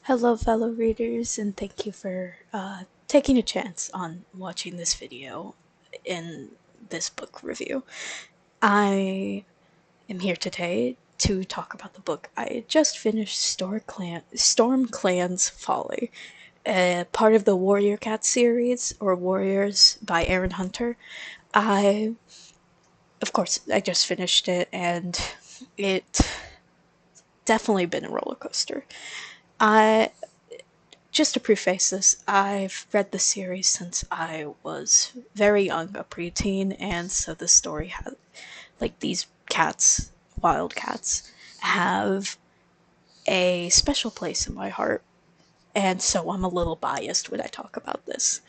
Hello, fellow readers, and thank you for taking a chance on watching this video in this book review. I am here today to talk about the book I just finished, StormClan's Folly, part of the Warrior Cat series, or Warriors by Erin Hunter. Of course, I just finished it, and it definitely been a roller coaster. I Just to preface this, I've read the series since I was very young, a preteen, and so the story had, like, these cats, wild cats, have a special place in my heart, and so I'm a little biased when I talk about this.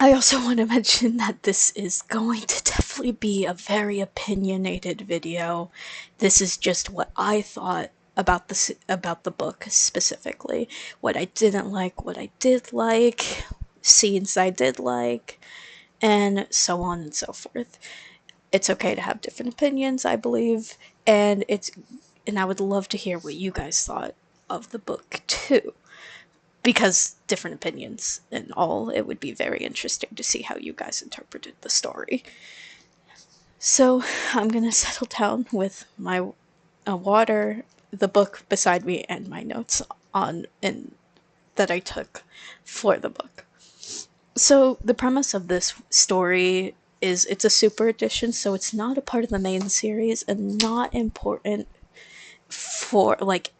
I also want to mention that this is going to definitely be a very opinionated video. This is just what I thought about the book specifically. What I didn't like, what I did like, scenes I did like, and so on and so forth. It's okay to have different opinions, I believe, and I would love to hear what you guys thought of the book too, because different opinions and all, it would be very interesting to see how you guys interpreted the story. So I'm gonna settle down with my water, the book beside me, and my notes on and that I took for the book. So the premise of this story is it's a super edition, so it's not a part of the main series and not important for, like,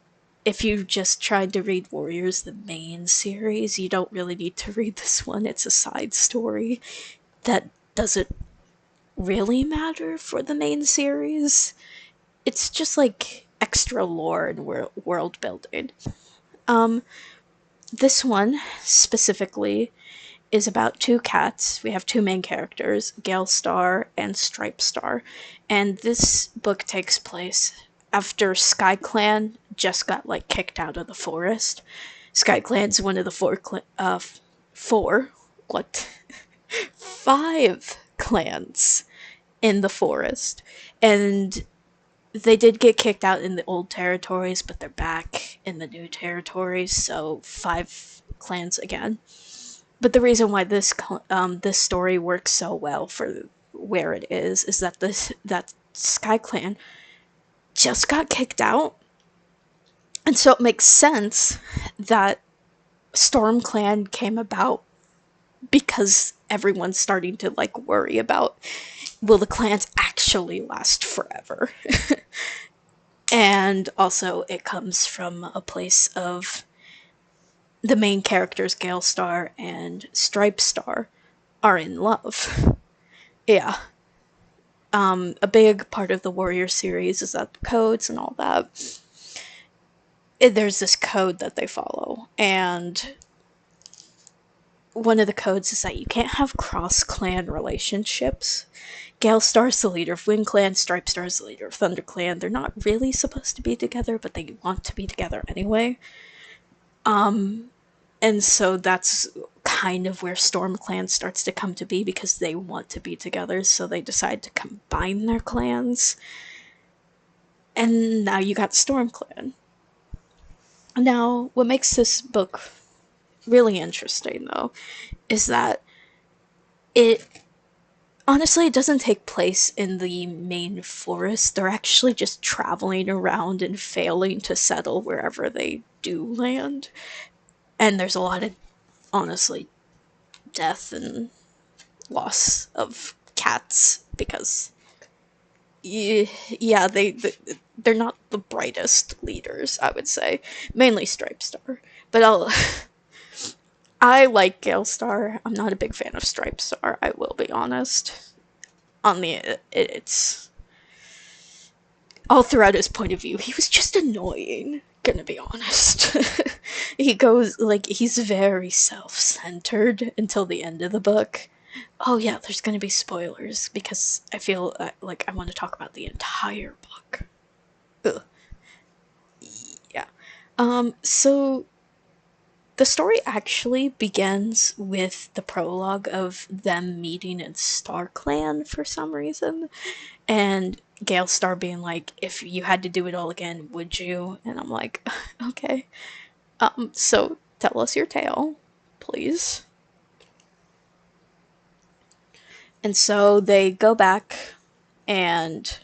if you just tried to read Warriors, the main series, you don't really need to read this one. It's a side story that doesn't really matter for the main series. It's just like extra lore and world building. Um, this one specifically is about two cats. We have two main characters, Gale Star and Stripe Star, and this book takes place after SkyClan just got, like, kicked out of the forest. SkyClan's one of the four, what? 5 clans in the forest, and they did get kicked out in the old territories, but they're back in the new territories, so 5 clans again. But the reason why this story works so well for where it is that Sky Clan just got kicked out, and so it makes sense that Storm Clan came about because everyone's starting to, like, worry about, will the clans actually last forever? And also it comes from a place of the main characters, Gale Star and Stripe Star, are in love. Yeah. A big part of the Warrior series is that the codes and all that. There's this code that they follow, and one of the codes is that you can't have cross-clan relationships. Gale Star's the leader of Wind Clan, Stripe Star's the leader of Thunder Clan. They're not really supposed to be together, but they want to be together anyway. And so that's kind of where StormClan starts to come to be, because they want to be together, so they decide to combine their clans. And now you got StormClan. Now, what makes this book really interesting, though, is that it honestly, it doesn't take place in the main forest. They're actually just traveling around and failing to settle wherever they do land. And there's a lot of, honestly, death and loss of cats because, yeah, they're not the brightest leaders, I would say. Mainly Stripe Star. But I like Gale Star. I'm not a big fan of Stripe Star, I will be honest. On the it's all throughout his point of view, he was just annoying, gonna be honest. He goes, like, he's very self-centered until the end of the book. Oh yeah, there's gonna be spoilers because I feel like I want to talk about the entire book. Ugh. Yeah. So the story actually begins with the prologue of them meeting in StarClan for some reason, and Gale Star being like, if you had to do it all again, would you? And I'm like, okay. So tell us your tale, please. And so they go back and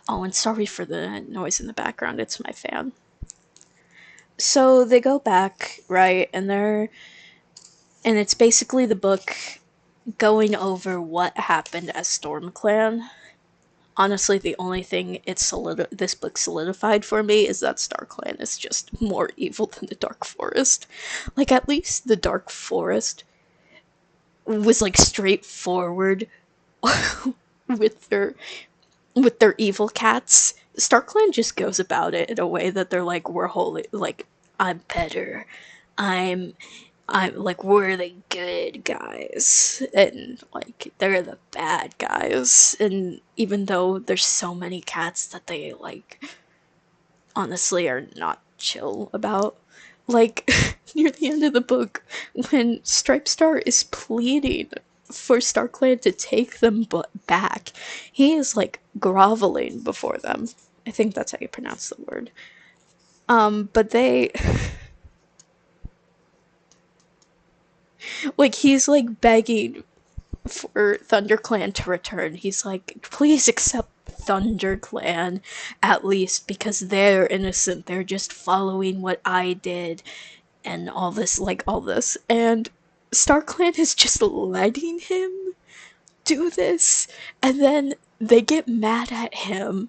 oh, and sorry for the noise in the background, it's my fan. So they go back, right, and it's basically the book going over what happened as StormClan. Honestly, the only thing this book solidified for me is that StarClan is just more evil than the Dark Forest. Like, at least the Dark Forest was like straightforward with their evil cats. StarClan just goes about it in a way that they're like, we're holy, like, I'm better. I'm I'm like, we're the good guys, and like they're the bad guys. And even though there's so many cats that they like, honestly, are not chill about. Like near the end of the book, when Stripe Star is pleading for StarClan to take them back, he is like groveling before them. I think that's how you pronounce the word. But they like he's like begging for ThunderClan to return. He's like, please accept ThunderClan at least because they're innocent. They're just following what I did and all this, like all this. And StarClan is just letting him do this. And then they get mad at him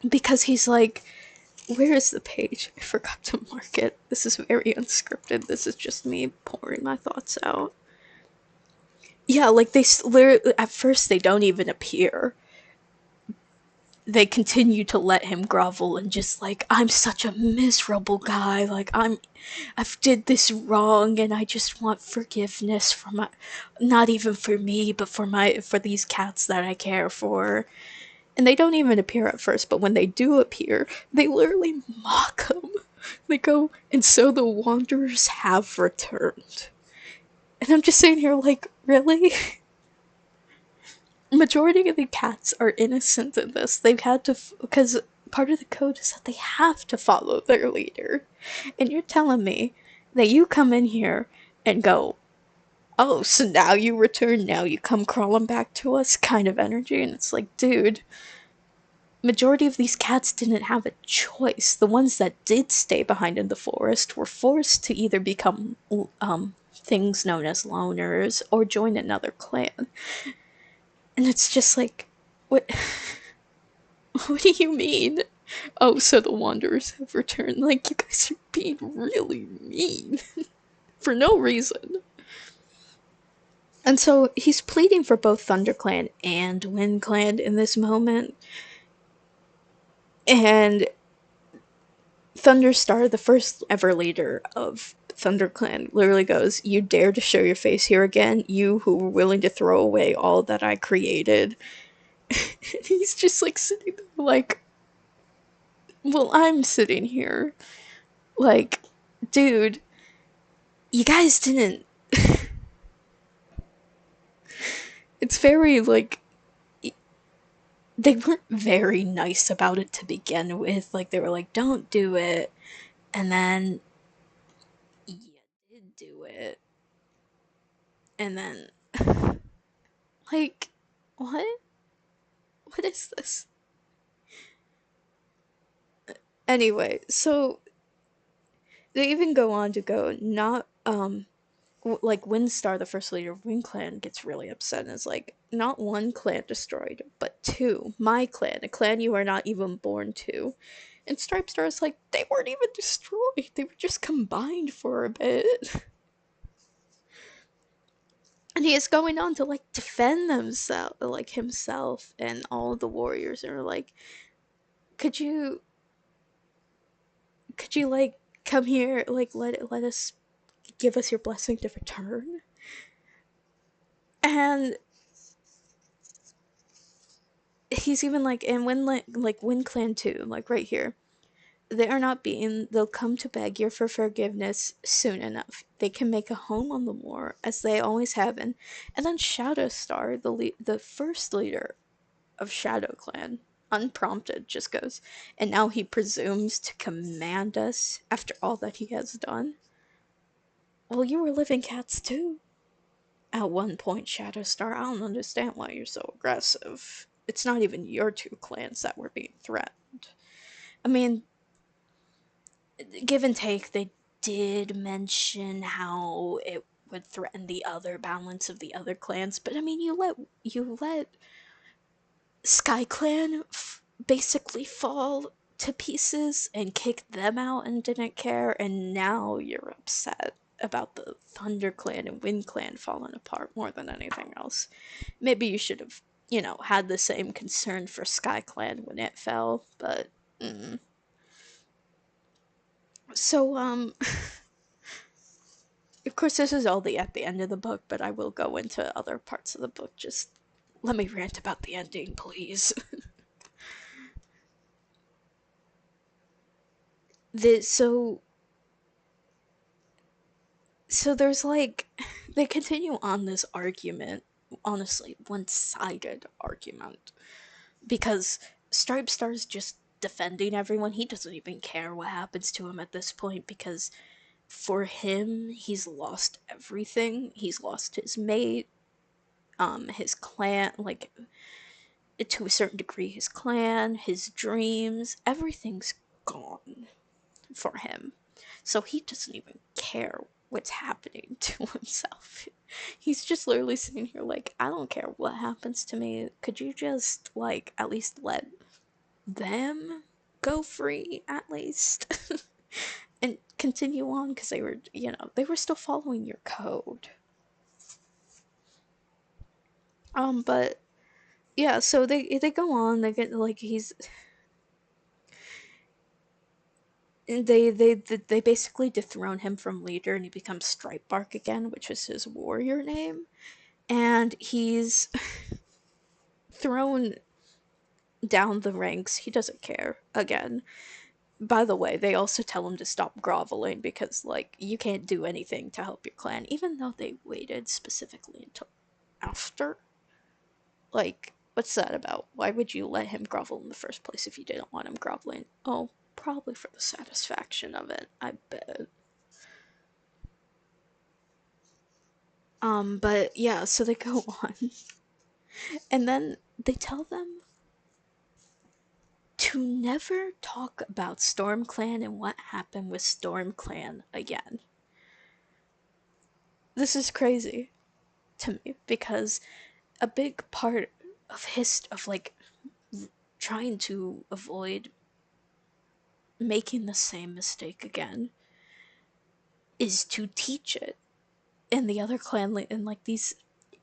because he's like, where is the page? I forgot to mark it. This is very unscripted. This is just me pouring my thoughts out. Yeah, like they literally, at first they don't even appear. They continue to let him grovel and just like, I'm such a miserable guy. Like I've did this wrong and I just want forgiveness for my, not even for me, but for these cats that I care for. And they don't even appear at first, but when they do appear, they literally mock him. They go, and so the Wanderers have returned. And I'm just sitting here like, really? Majority of the cats are innocent in this. They've had to, because part of the code is that they have to follow their leader. And you're telling me that you come in here and go, oh, so now you return, now you come crawling back to us kind of energy. And it's like, dude, majority of these cats didn't have a choice. The ones that did stay behind in the forest were forced to either become things known as loners or join another clan. And it's just like, what? What do you mean? Oh, so the Wanderers have returned. Like, you guys are being really mean for no reason. And so he's pleading for both ThunderClan and WindClan in this moment. And Thunderstar, the first ever leader of ThunderClan, literally goes, you dare to show your face here again? You who were willing to throw away all that I created? He's just like sitting there like, well, I'm sitting here like, dude, you guys didn't. It's very like, they weren't very nice about it to begin with. Like, they were like, don't do it. And then you did do it. And then, like, what? What is this? Anyway, so they even go on to go, not, like Windstar, the first leader of Wind Clan, gets really upset and is like, not one clan destroyed, but two. My clan, a clan you are not even born to. And Stripe Star is like, they weren't even destroyed. They were just combined for a bit. And he is going on to like defend themselves, like himself and all of the warriors, and are like, could you, like come here, like let us give us your blessing to return? And he's even like, and when like Wind Clan 2, like right here, they are not being, they'll come to beg you for forgiveness soon enough. They can make a home on the moor, as they always have. And then Shadow Star, the first leader of ShadowClan, unprompted, just goes, and now he presumes to command us after all that he has done. Well, you were living cats too. At one point, Shadowstar, I don't understand why you're so aggressive. It's not even your two clans that were being threatened. I mean, give and take, they did mention how it would threaten the other balance of the other clans, but I mean, you let SkyClan basically fall to pieces and kicked them out and didn't care, and now you're upset about the ThunderClan and WindClan falling apart more than anything else. Maybe you should have, had the same concern for SkyClan when it fell, but so of course this is all at the end of the book, but I will go into other parts of the book. Just let me rant about the ending, please. the so so there's like they continue on this argument, honestly, one-sided argument, because Stripe Star's just defending everyone. He doesn't even care what happens to him at this point, because for him, he's lost everything. He's lost his mate, his clan, like, to a certain degree, his clan, his dreams, everything's gone for him. So he doesn't even care what's happening to himself. He's just literally sitting here like, I don't care what happens to me. Could you just, like, at least let them go free, at least? And continue on, because they were still following your code. But yeah, so they go on. They get like they basically dethrone him from leader, and he becomes Stripebark again, which is his warrior name, and he's thrown down the ranks. He doesn't care again. By the way, they also tell him to stop groveling, because, like, you can't do anything to help your clan, even though they waited specifically until after. Like, what's that about? Why would you let him grovel in the first place if you didn't want him groveling? Oh, probably for the satisfaction of it, I bet. But yeah, so they go on. And then they tell them to never talk about StormClan and what happened with StormClan again. This is crazy to me, because a big part of like trying to avoid making the same mistake again is to teach it. And the other clan, and like these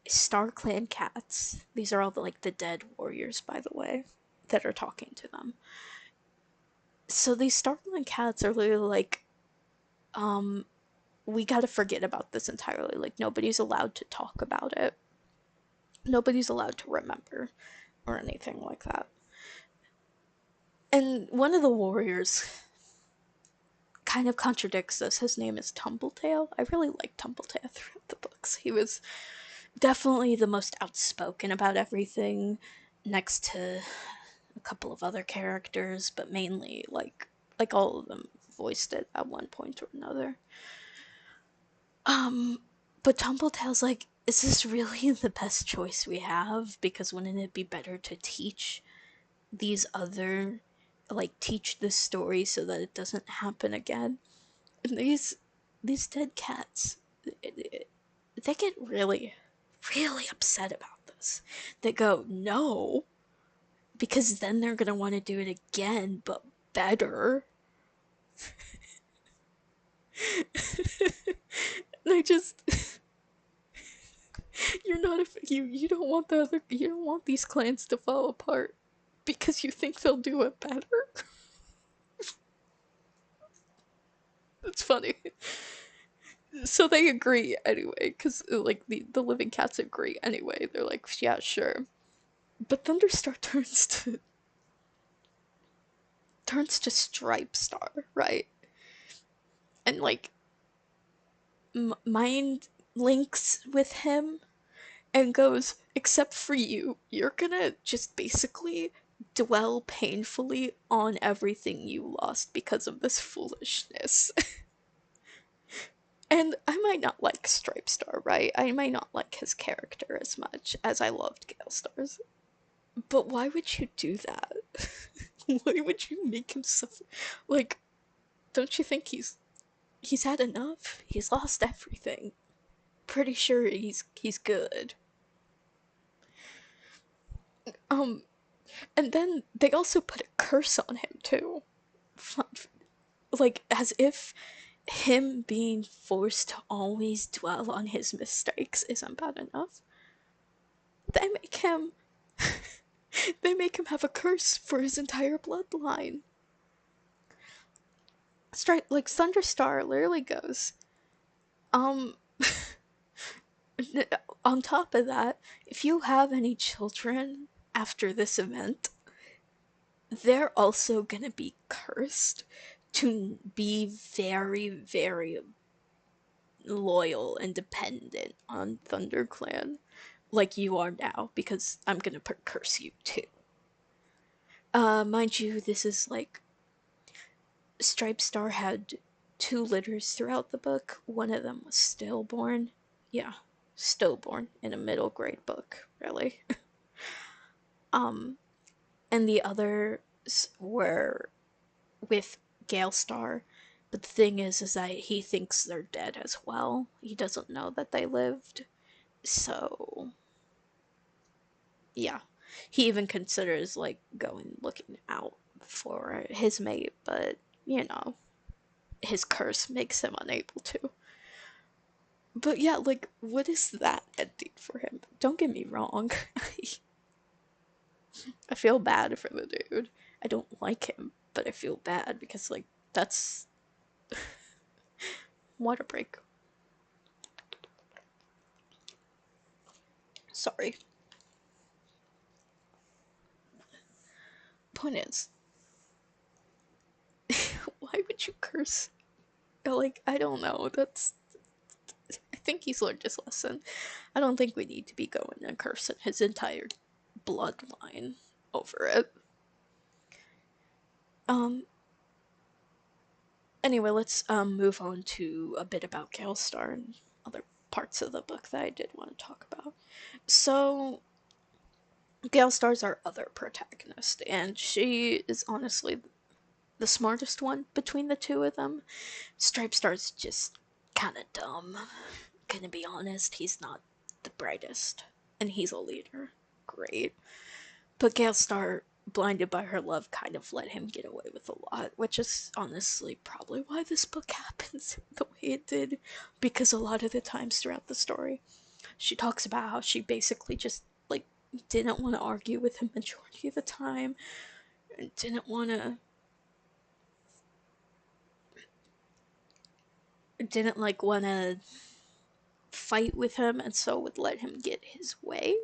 StarClan cats, these are all the dead warriors, by the way, that are talking to them. So these StarClan cats are literally like, um, we gotta forget about this entirely. Like, nobody's allowed to talk about it. Nobody's allowed to remember or anything like that. And one of the warriors kind of contradicts this. His name is Tumbletail. I really like Tumbletail throughout the books. He was definitely the most outspoken about everything, next to a couple of other characters, but mainly like all of them voiced it at one point or another. Um, but Tumbletail's like, is this really the best choice we have? Because wouldn't it be better to teach these other, like, teach this story so that it doesn't happen again? And these dead cats, they get really, really upset about this. They go, no, because then they're gonna want to do it again, but better. They just, you're not you don't want you don't want these clans to fall apart because you think they'll do it better. It's funny. So they agree anyway, because like the living cats agree anyway. They're like, yeah, sure. But Thunderstar turns to Stripe Star, right? And like mind links with him and goes, Except for you, you're gonna just basically dwell painfully on everything you lost because of this foolishness. And I might not like Stripe Star, right? I might not like his character as much as I loved Gale Star's. But why would you do that? Why would you make him suffer? Like, don't you think he's had enough? He's lost everything. Pretty sure he's good. Um, and then they also put a curse on him too. Like, as if him being forced to always dwell on his mistakes isn't bad enough. They make him they make him have a curse for his entire bloodline. Straight like Thunderstar literally goes, um on top of that, if you have any children after this event, they're also gonna be cursed to be very, very loyal and dependent on ThunderClan, like you are now, because I'm gonna curse you too. Mind you, this is like Stripe Star had two litters throughout the book. One of them was stillborn. Yeah, stillborn in a middle grade book, really. um, and the others were with Gale Star. But the thing is that he thinks they're dead as well. He doesn't know that they lived. So, yeah. He even considers, like, going looking out for his mate, but, you know, his curse makes him unable to. But yeah, like, what is that ending for him? Don't get me wrong. I feel bad for the dude. I don't like him, but I feel bad because, like, that's. What a break. Sorry. Point is, why would you curse? Like, I don't know. That's. I think he's learned his lesson. I don't think we need to be going and cursing his entire bloodline over it. Um, Anyway, let's move on to a bit about Galestar and other parts of the book that I did want to talk about. So, Galestar's our other protagonist, and she is honestly the smartest one between the two of them. Stripe Star's just kind of dumb. Gonna be honest, he's not the brightest, and he's a leader. Great. But Galestar, blinded by her love, kind of let him get away with a lot, which is honestly probably why this book happens the way it did, because a lot of the times throughout the story, she talks about how she basically just, like, didn't want to argue with him majority of the time, and didn't like want to fight with him, and so would let him get his way.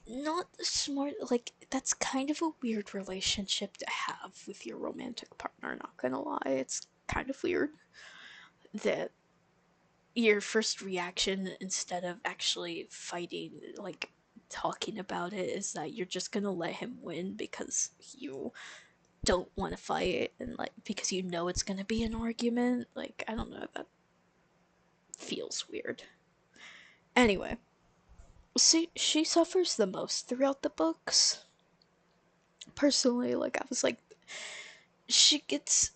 Not smart. Like, that's kind of a weird relationship to have with your romantic partner, not gonna lie. It's kind of weird that your first reaction, instead of actually fighting, like talking about it, is that you're just gonna let him win because you don't want to fight, and like because you know it's gonna be an argument. Like, I don't know, that feels weird. Anyway, see, she suffers the most throughout the books. Personally, like, I was like, she gets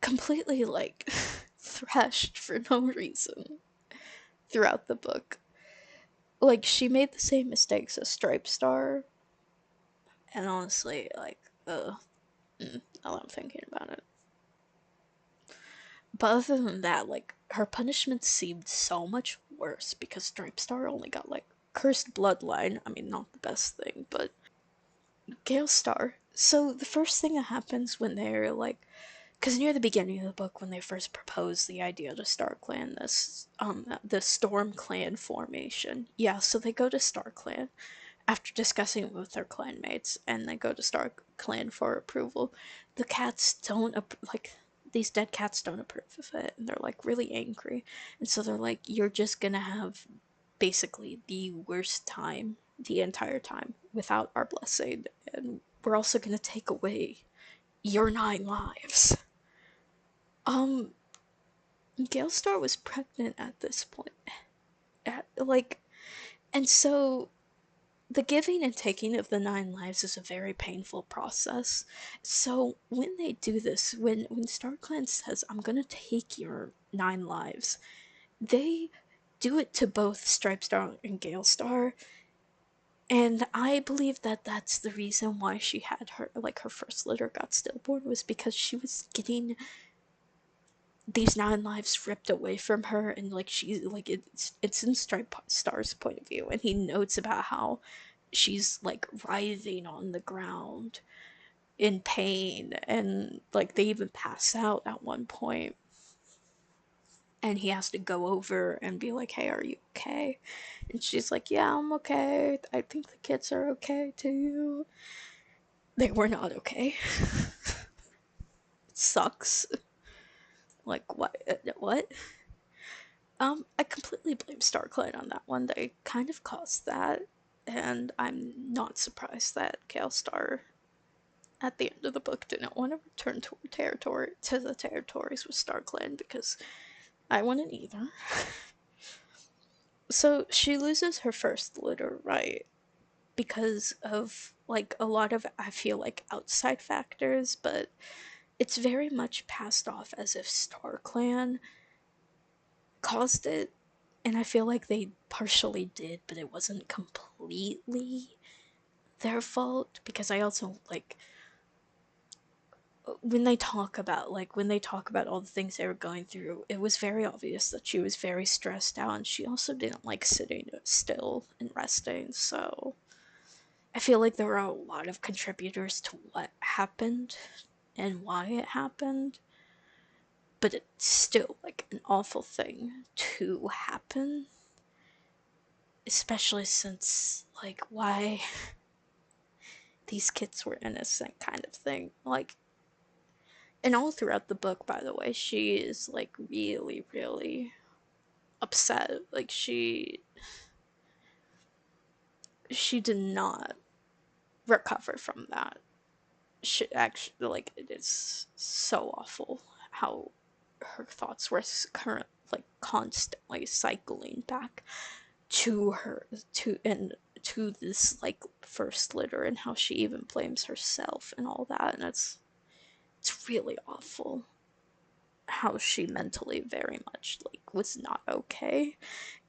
completely, like, thrashed for no reason throughout the book. Like, she made the same mistakes as Stripe Star, and honestly, like, now that I'm thinking about it. But other than that, like, her punishment seemed so much worse because Stripe Star only got, like, cursed bloodline. I mean, not the best thing, but Gale Star. So the first thing that happens when they're like, because near the beginning of the book, when they first proposed the idea to StarClan, the StormClan formation, yeah, so they go to StarClan after discussing it with their clanmates, and they go to StarClan for approval. The cats don't like, these dead cats don't approve of it, and they're like really angry, and so they're like, "You're just gonna have basically the worst time the entire time without our blessing, and we're also gonna take away your 9 lives. Um, Galestar was pregnant at this point. Like, and so the giving and taking of the 9 lives is a very painful process. So when they do this, when StormClan says, "I'm gonna take your 9 lives," they do it to both Stripestar and Galestar, and I believe that that's the reason why she had her, like, her first litter got stillborn, was because she was getting these 9 lives ripped away from her, and like she's like, it's in Stripe Star's point of view, and he notes about how she's like writhing on the ground in pain, and like they even pass out at one point, and he has to go over and be like, "Hey, are you okay?" And she's like, "Yeah, I'm okay. I think the kids are okay too." They were not okay. It sucks. Like, what? What? I completely blame StarClan on that one. They kind of caused that, and I'm not surprised that Galestar, at the end of the book, didn't want to return to the territories with StarClan, because I wouldn't either. So she loses her first litter, right? Because of like a lot of, I feel like, outside factors, but it's very much passed off as if StarClan caused it, and I feel like they partially did, but it wasn't completely their fault, because I also like when they talk about all the things they were going through, it was very obvious that she was very stressed out, and she also didn't like sitting still and resting. So I feel like there were a lot of contributors to what happened and why it happened, but it's still like an awful thing to happen, especially since, like, why these kids were innocent, kind of thing. Like, and all throughout the book, by the way, she is like really, really upset. Like, she did not recover from that. She actually, like, it is so awful how her thoughts were current, like, constantly cycling back to her, to this like first litter, and how she even blames herself and all that, and it's really awful how she mentally very much like was not okay,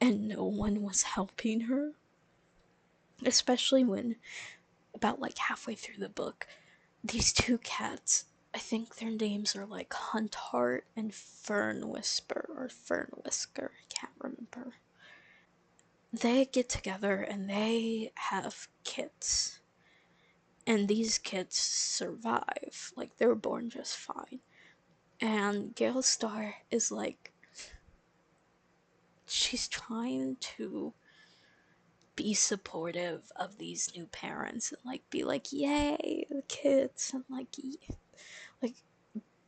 and no one was helping her, especially when about like halfway through the book, these two cats, I think their names are like Hunt Heart and Fern Whisper or Fern Whisker, I can't remember. They get together and they have kids, and these kids survive. Like, they were born just fine. And Gale Star is like, she's trying to be supportive of these new parents and like be like, "Yay, the kids," and like,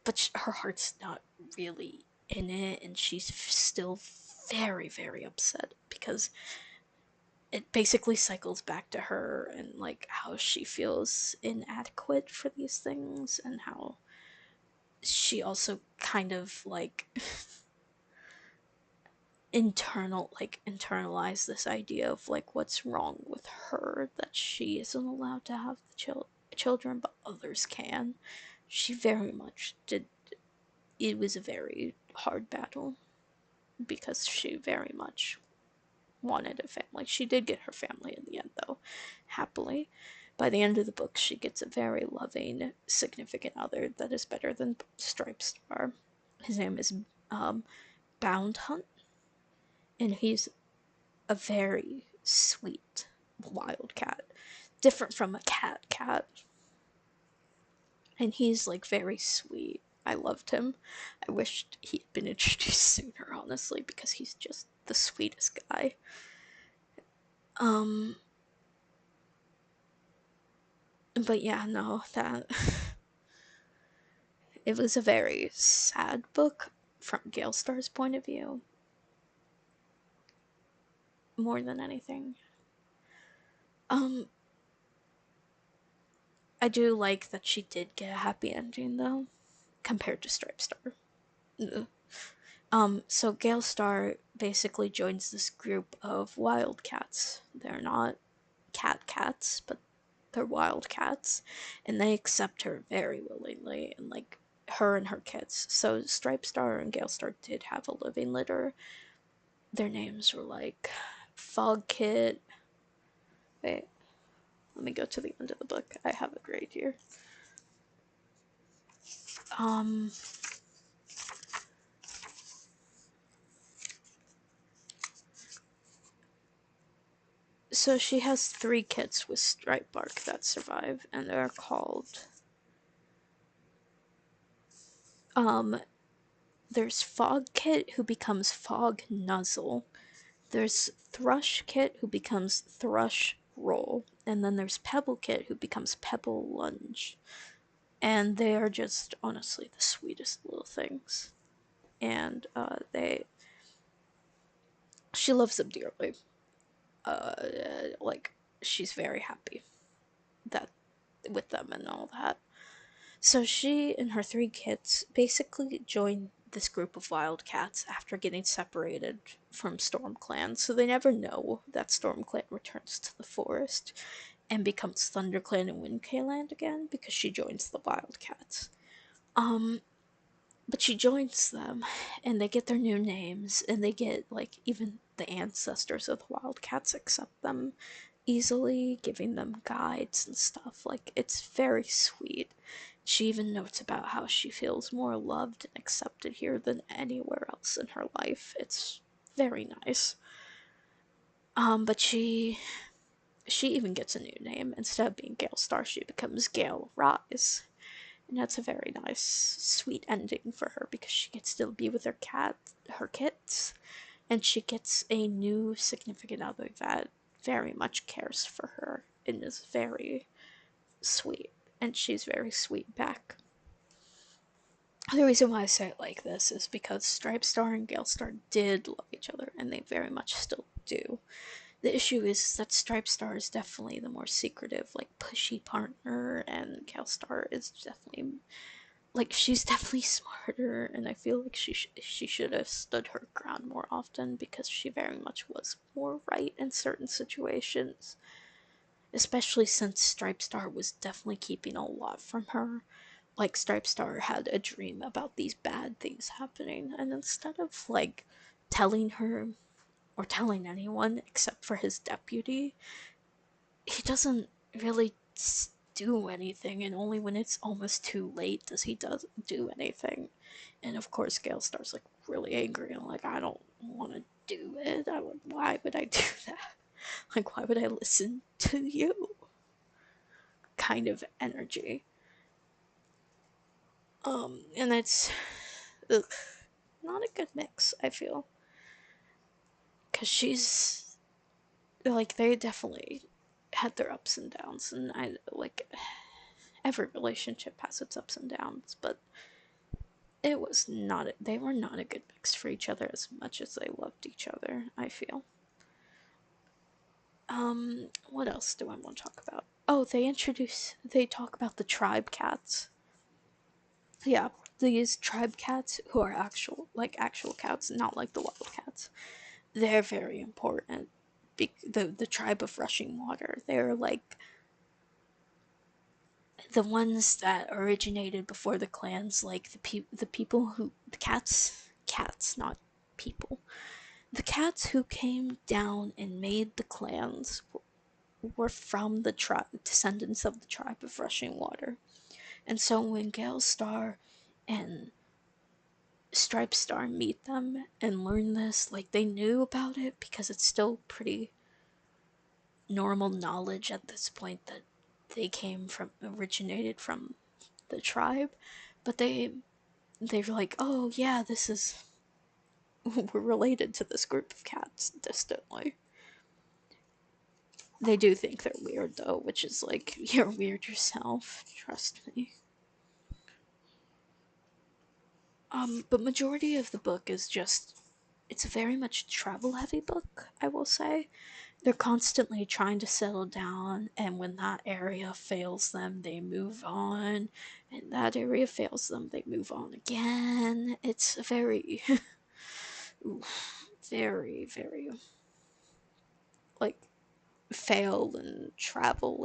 but her heart's not really in it, and she's still very, very upset because it basically cycles back to her and like how she feels inadequate for these things, and how she also kind of like internalized this idea of like what's wrong with her, that she isn't allowed to have the children but others can. She very much did. It was a very hard battle because she very much wanted a family. She did get her family in the end, though, happily. By the end of the book, she gets a very loving, significant other that is better than Stripe Star. His name is Bound Hunt, and he's a very sweet wild cat, different from a cat, and he's like very sweet. I loved him. I wished he'd been introduced sooner, honestly, because he's just the sweetest guy. Um, but yeah, no, that it was a very sad book from Gale Star's point of view. more than anything. Um, I do like that she did get a happy ending though, compared to Stripe Star. Ugh. So Gale Star basically joins this group of wildcats. They're not cats, but they're wildcats, and they accept her very willingly, and like her and her kids. So Stripe Star and Gale Star did have a living litter. Their names were like Fog Kit. Wait, let me go to the end of the book. I have it right here. Um, so she has 3 kits with stripe bark that survive, and they're called. Um, there's Fog Kit who becomes Fog Nuzzle. There's Thrush Kit who becomes Thrush Roll, and then there's Pebble Kit who becomes Pebble Lunge. And they are just honestly the sweetest little things. And she loves them dearly. Like she's very happy that with them and all that. So she and her 3 kids basically join this group of wildcats after getting separated from StormClan. So they never know that StormClan returns to the forest and becomes ThunderClan and WindClan again because she joins the wildcats. Um, but she joins them, and they get their new names, and they get like even the ancestors of the wildcats accept them easily, giving them guides and stuff. Like it's very sweet. She even notes about how she feels more loved and accepted here than anywhere else in her life. It's very nice. But she even gets a new name. Instead of being Gale Star, she becomes Gale Rise. And that's a very nice, sweet ending for her because she gets to be with her kids, and she gets a new significant other that very much cares for her and is very sweet, and she's very sweet back. The reason why I say it like this is because Stripe Star and Gale Star did love each other, and they very much still do. The issue is that Stripe Star is definitely the more secretive, like pushy partner, and Gale Star is definitely like she's definitely smarter, and I feel like she should have stood her ground more often because she very much was more right in certain situations. Especially since Stripe Star was definitely keeping a lot from her. Like Stripe Star had a dream about these bad things happening, and instead of like telling her or telling anyone except for his deputy, he doesn't really do anything, and only when it's almost too late does he do anything. And of course, Gale Star's like really angry and like, I don't want to do it. Why would I do that? Like, why would I listen to you? Kind of energy. And it's ugh, not a good mix. I feel because she's like they definitely had their ups and downs, and I like every relationship has its ups and downs, but it was not they were not a good mix for each other as much as they loved each other, I feel. What else do I want to talk about? Oh, they talk about the tribe cats. Yeah, these tribe cats who are actual cats, not like the wild cats. They're very important. The tribe of rushing water. They're like the ones that originated before the clans, like the people who the cats, not people. The cats who came down and made the clans were from the descendants of the tribe of rushing water. And so when Gale Star and Stripe Star meet them and learn this, like they knew about it because it's still pretty normal knowledge at this point that they originated from the tribe, but they're like, oh yeah, this is we're related to this group of cats distantly. They do think they're weird though, which is like, you're weird yourself, trust me. But majority of the book is just it's a very much travel heavy book, I will say. They're constantly trying to settle down, and when that area fails them, they move on, and that area fails them, they move on again. It's a very, very, very, like, fail and travel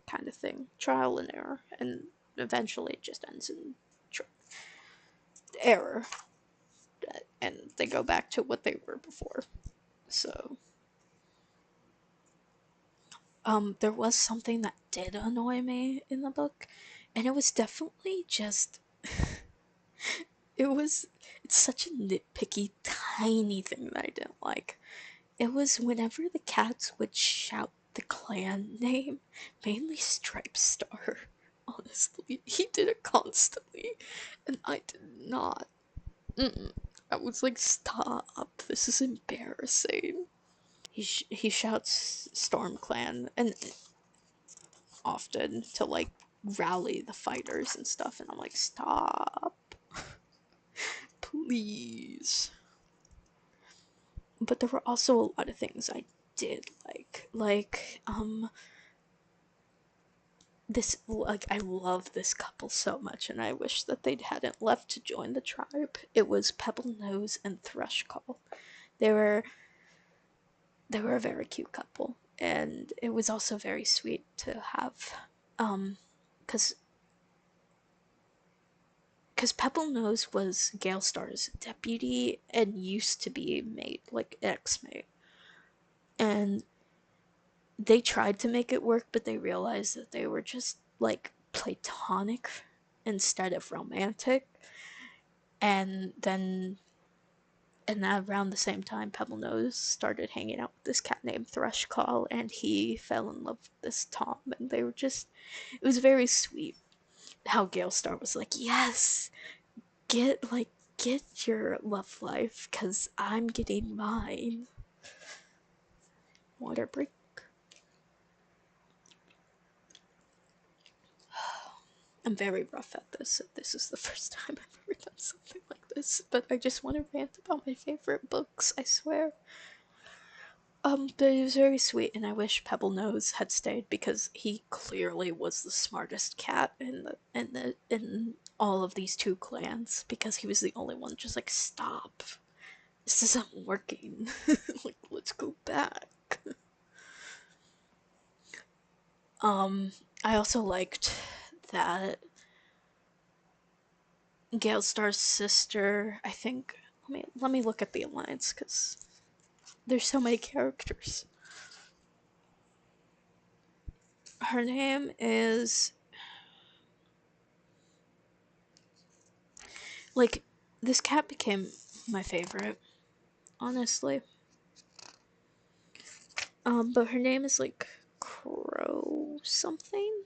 kind of thing. Trial and error, and eventually it just ends in error, and they go back to what they were before. So, there was something that did annoy me in the book, and it was definitely just it was it's such a nitpicky tiny thing that I didn't like. It was whenever the cats would shout the clan name, mainly Stripe Star. Honestly, he did it constantly, and I did not. Mm-mm. I was like, stop! This is embarrassing. He shouts StormClan and often to like rally the fighters and stuff, and I'm like, stop, please. But there were also a lot of things I did like this, like, I love this couple so much, and I wish that they hadn't left to join the tribe. It was Pebble Nose and Thrushcall. They were they were a very cute couple, and it was also very sweet to have, because Pebble Nose was Gale Star's deputy and used to be mate, like ex-mate, and they tried to make it work, but they realized that they were just like platonic instead of romantic. And then, and around the same time, Pebble Nose started hanging out with this cat named Thrushcall, and he fell in love with this Tom, and they were just, it was very sweet how Gale Star was like, yes, get your love life, because I'm getting mine. Water break. I'm very rough at this. This is the first time I've ever done something like this, but I just want to rant about my favorite books, I swear. But it was very sweet, and I wish Pebble Nose had stayed because he clearly was the smartest cat in all of these two clans, because he was the only one just like, stop. This isn't working. Like, let's go back. I also liked that Gale Star's sister, I think. Let me look at the alliance because there's so many characters. Her name is, like, this cat became my favorite, honestly. But her name is like Crow something.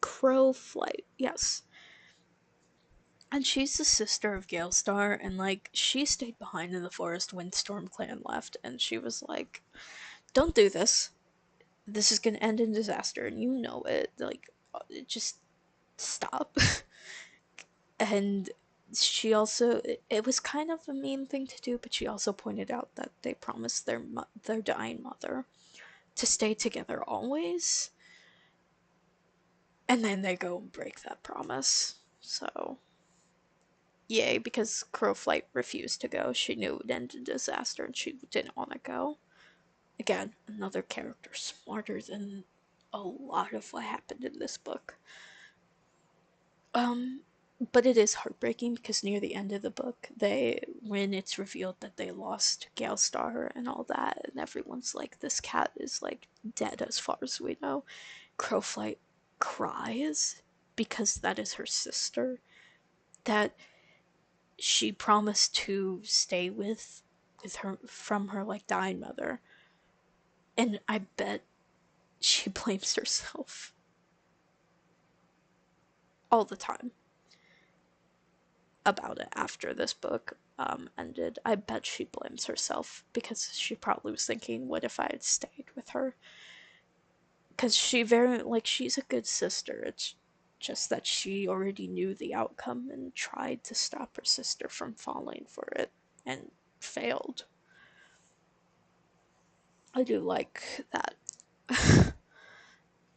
Crow Flight, yes. And she's the sister of Gale Star, and like, she stayed behind in the forest when StormClan left, and she was like, "Don't do this. This is gonna end in disaster, and you know it. Like, just stop." And she also, it was kind of a mean thing to do, but she also pointed out that they promised their dying mother to stay together always, and then they go and break that promise. So, yay, because Crowflight refused to go. She knew it would end in disaster, and she didn't want to go. Again, another character smarter than a lot of what happened in this book. Um, but it is heartbreaking because near the end of the book, when it's revealed that they lost Gale Star and all that, and everyone's like, this cat is like dead as far as we know, Crowflight cries because that is her sister that she promised to stay with her from her like dying mother. And I bet she blames herself all the time about it after this book ended. I bet she blames herself because she probably was thinking, what if I had stayed with her? Because she very, like, she's a good sister. just that she already knew the outcome and tried to stop her sister from falling for it and failed. I do like that.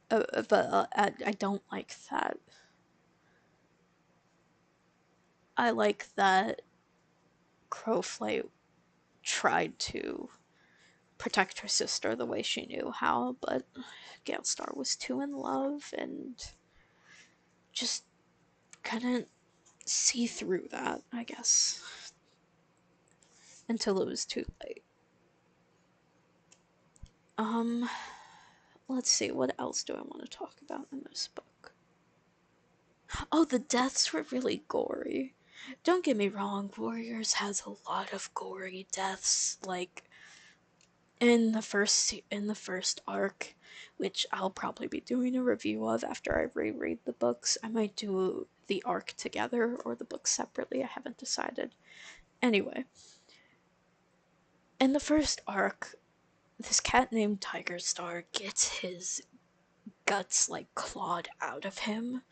But I don't like that. I like that Crowflight tried to protect her sister the way she knew how, but Galestar was too in love and just couldn't see through that, I guess, until it was too late. Um, let's see, what else do I want to talk about in this book? Oh, the deaths were really gory. Don't get me wrong, Warriors has a lot of gory deaths, like in the first arc, which I'll probably be doing a review of after I reread the books. I might do the arc together or the book separately. I haven't decided. Anyway, in the first arc, this cat named Tiger Star gets his guts like clawed out of him,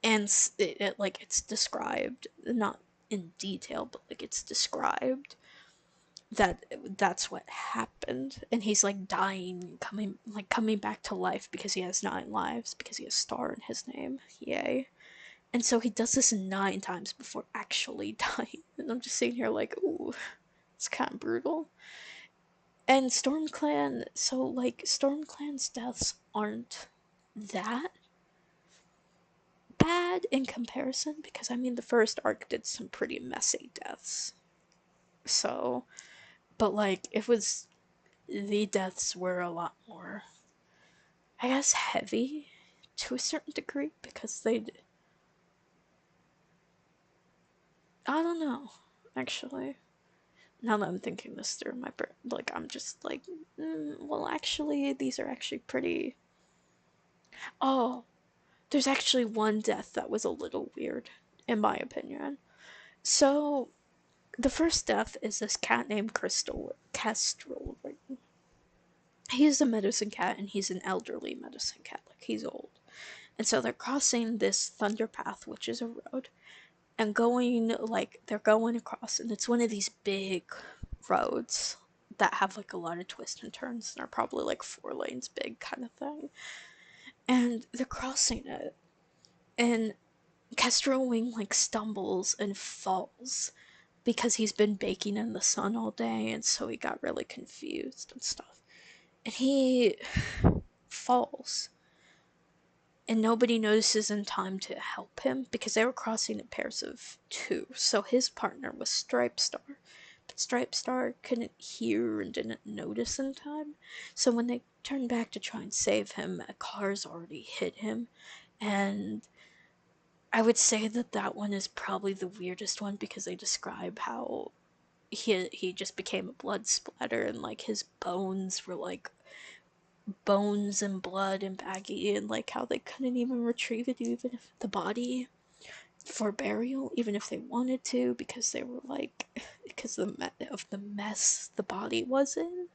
and like it's described, not in detail, but like it's described that that's what happened, and he's like dying, coming back to life because he has 9 lives, because he has Star in his name. Yay. And so he does this 9 times before actually dying, and I'm just sitting here like, ooh, it's kind of brutal. And StormClan's deaths aren't that bad in comparison, because I mean the first arc did some pretty messy deaths. So, but like it was, the deaths were a lot more, I guess, heavy to a certain degree, because I don't know, actually. Now that I'm thinking this through, like I'm just like, well, actually, these are actually pretty. Oh, there's actually one death that was a little weird, in my opinion. So the first death is this cat named Kestrel. He's a medicine cat, and he's an elderly medicine cat, like he's old. And so they're crossing this thunder path, which is a road, and they're going across, and it's one of these big roads that have like a lot of twists and turns, and are probably like 4 lanes big, kind of thing. And they're crossing it, and Kestrel Wing like stumbles and falls because he's been baking in the sun all day, and so he got really confused and stuff. And he falls, and nobody notices in time to help him because they were crossing in pairs of 2. So his partner was Stripe Star, but Stripe Star couldn't hear and didn't notice in time. So when they turned back to try and save him, a car's already hit him. And I would say that that one is probably the weirdest one, because they describe how he just became a blood splatter, and like his bones were like bones and blood and baggy, and like how they couldn't even retrieve it, even if the body, for burial, even if they wanted to, because they were like, because of the mess the body was in.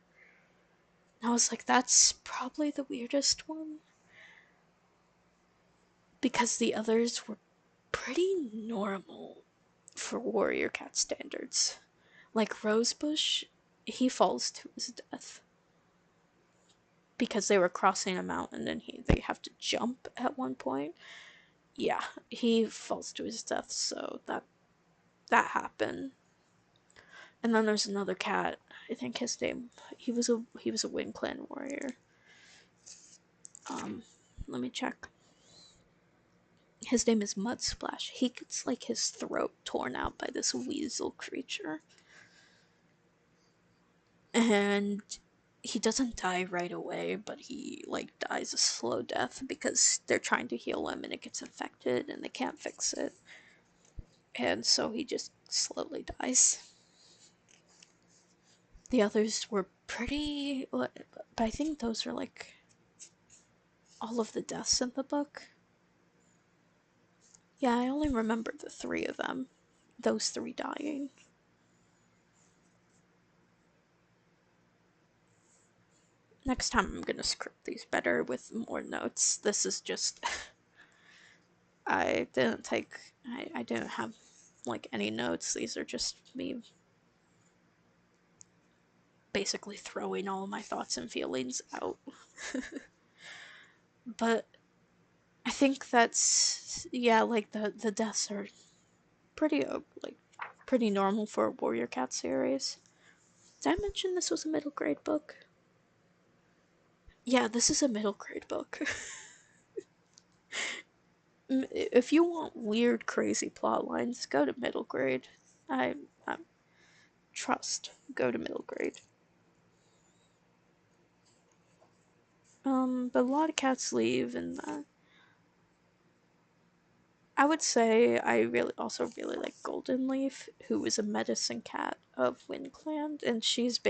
And I was like, that's probably the weirdest one, because the others were pretty normal for warrior cat standards. Like Rosebush, he falls to his death because they were crossing a mountain, and they have to jump at one point. Yeah, he falls to his death, so that happened. And then there's another cat. I think his name, he was a Wind Clan warrior. Um, Let me check. His name is Mudsplash. He gets like his throat torn out by this weasel creature, and he doesn't die right away, but he like dies a slow death because they're trying to heal him, and it gets infected, and they can't fix it, and so he just slowly dies. The others were pretty, but I think those are like all of the deaths in the book. Yeah, I only remember the 3 of them. Those 3 dying. Next time I'm gonna script these better with more notes. This is just I didn't have like any notes. These are just me basically throwing all my thoughts and feelings out. But I think that's, yeah, like the deaths are pretty like pretty normal for a Warrior Cat series. Did I mention this was a middle grade book? Yeah, this is a middle grade book. If you want weird, crazy plot lines, go to middle grade. I trust. Go to middle grade. But a lot of cats leave, and I would say I really like Golden Leaf, who is a medicine cat of Windclan, and she's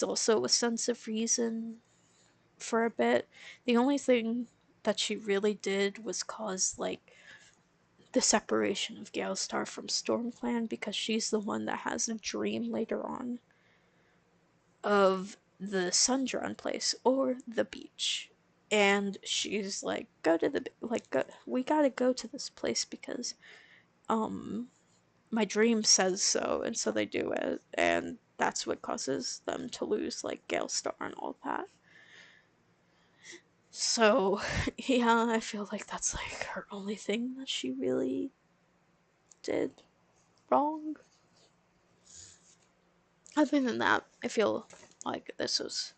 also a sense of reason for a bit. The only thing that she really did was cause like the separation of Galestar from StormClan, because she's the one that has a dream later on of the Sundrawn place or the beach. And she's like, go to the we gotta go to this place because um my dream says so, and so they do it, and that's what causes them to lose like Galestar and all that. So yeah, I feel like that's like her only thing that she really did wrong. Other than that, I feel like this was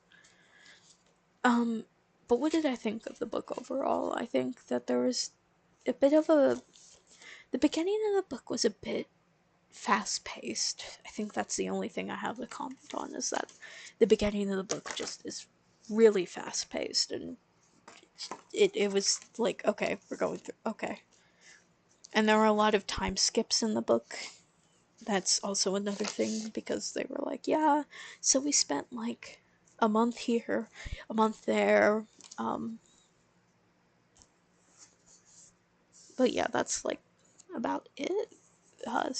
um but what did I think of the book overall? I think that there was a bit of a the beginning of the book was a bit fast paced. I think that's the only thing I have to comment on, is that the beginning of the book just is really fast paced, and it was like, okay, we're going through, okay. And there were a lot of time skips in the book. That's also another thing, because they were like, yeah, so we spent like a month here, a month there. Um, but yeah, that's like about it.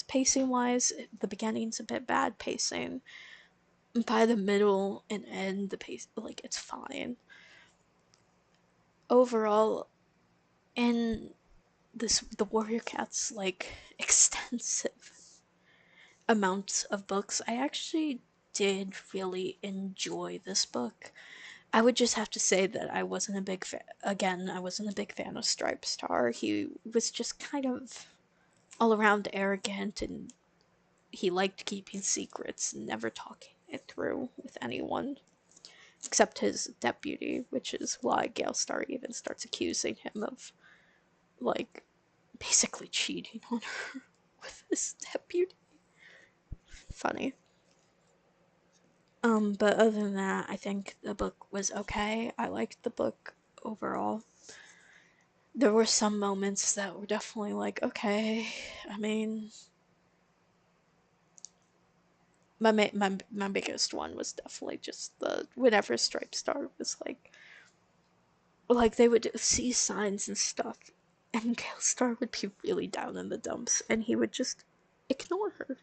Pacing wise, the beginning's a bit bad pacing. By the middle and end, the pace, like, it's fine. Overall, in the Warrior Cat's like extensive amounts of books, I actually did really enjoy this book. I would just have to say that I wasn't a big fan. Again, I wasn't a big fan of Stripe Star. He was just kind of all around arrogant, and he liked keeping secrets and never talking it through with anyone except his deputy, which is why Galestar even starts accusing him of, like, basically cheating on her with his deputy. Funny. But other than that, I think the book was okay. I liked the book overall. There were some moments that were definitely like, okay. I mean, my biggest one was definitely just the whenever Stripe Star was like they would see signs and stuff, and Galestar would be really down in the dumps, and he would just ignore her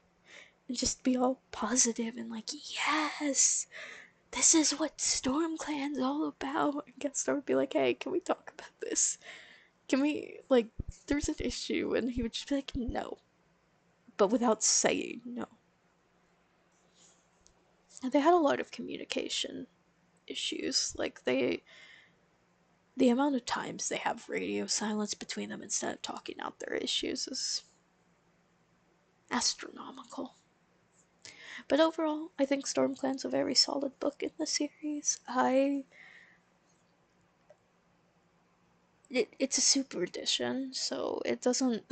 and just be all positive and like, yes, this is what StormClan's all about. And Galestar would be like, hey, can we talk about this? Can we, like, there's an issue, and he would just be like, no, but without saying no. And they had a lot of communication issues. Like, the amount of times they have radio silence between them instead of talking out their issues is astronomical. But overall, I think StormClan's a very solid book in the series. It's a super edition, so it doesn't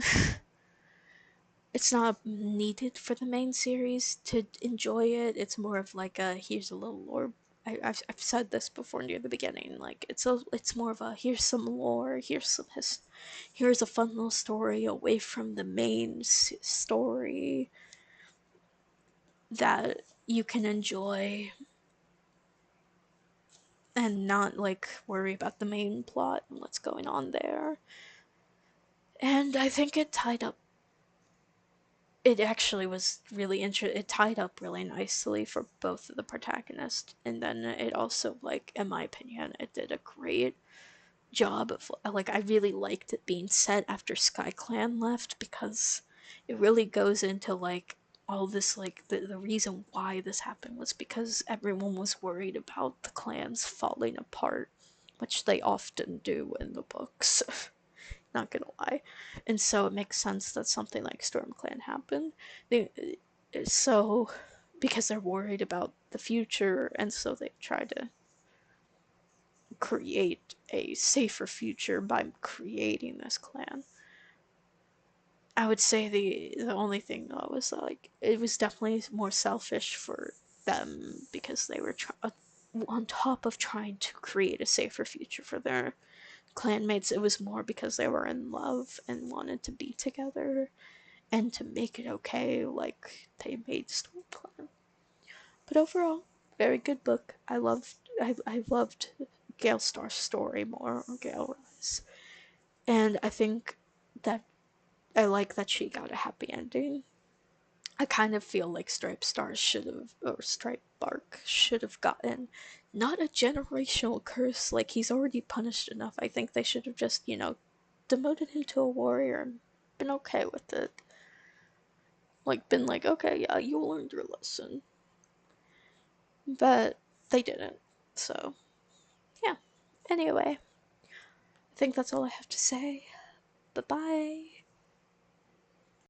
it's not needed for the main series to enjoy it. It's more of like a here's a little lore. I've said this before near the beginning. Like it's more of a here's some lore, here's a fun little story away from the main story that you can enjoy and not like worry about the main plot and what's going on there. And I think it tied up. It actually was really interesting. It tied up really nicely for both of the protagonists, and then it also, like, in my opinion, it did a great job of, like, I really liked it being set after SkyClan left, because it really goes into like all this, like the reason why this happened was because everyone was worried about the clans falling apart, which they often do in the books. Not gonna lie. And so it makes sense that something like StormClan happened. So because they're worried about the future, and so they try to create a safer future by creating this clan. I would say the only thing though was like it was definitely more selfish for them, because they were on top of trying to create a safer future for their clanmates. It was more because they were in love and wanted to be together and to make it okay. Like they made StormClan. But overall, very good book. I loved Gale Star's story more, or Gale Rise. And I think that I like that she got a happy ending. I kind of feel like Stripe Stars should have, or Stripe Bark should have gotten not a generational curse, like he's already punished enough. I think they should have just, demoted him to a warrior and been okay with it. Like, been like, okay, yeah, you learned your lesson. But they didn't. So, yeah. Anyway, I think that's all I have to say. Bye bye.